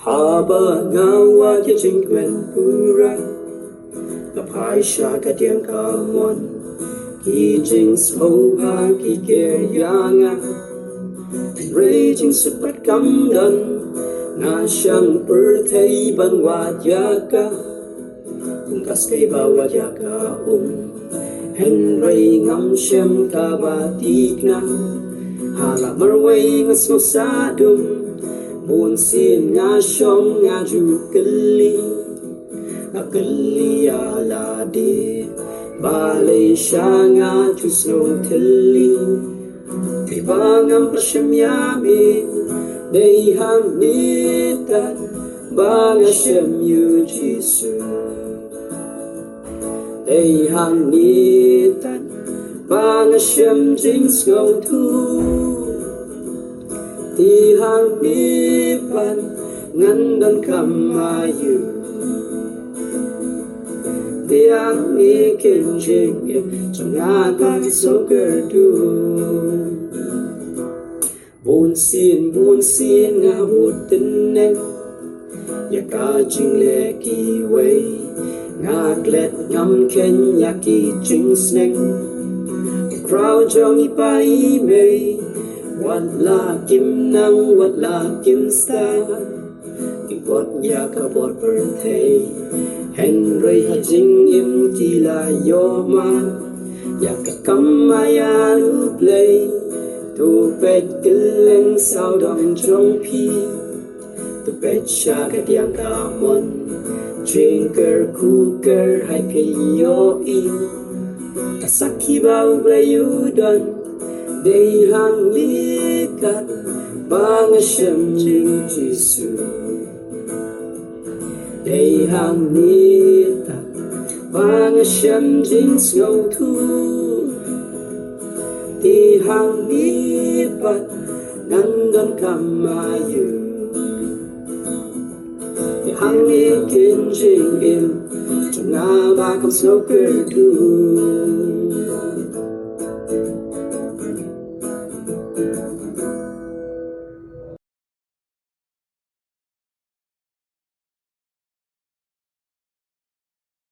Haba ngawa kia chính quyền pura gặp hai sa cả tiếng ca môn kỳ chính sâu ha kỳ kề yang rây chính sự bắt cắm đần na sang per thấy ban wajaka kung kaskay ba wajaka henry ngam shem ka batik na hala marway ngas sadum buồn xin nga sông nga ju kali ala di balay siya nga ju snow tili di bangam prasyamyami day hamitan banga siyam yu jisu day hamitan banga siyam jing snow tu di hang mi pan ngan dan kamayu di ang mi kinjing trong agan so gerdu buồn xin nga hụt tin neng ya ka jing le ki wei nga glet ngam ken ya ki jing sneng crowd jong ipai mei wat la kim nang wat la kim star ki bot ya ka bot per thei henry ha jing im ki la yo ma ya ka kam maya lu play tu pet kileng sao dong trong pi tu pet sha ka diang ka mon drinker cooker hai ke yo i tasaki bau play you done day hang likat bang shem jing jisu day hang likat bang shem jing snow tu day hang lipat nandon kamayu day hang likin jing im chung nga ba kam snow kerdu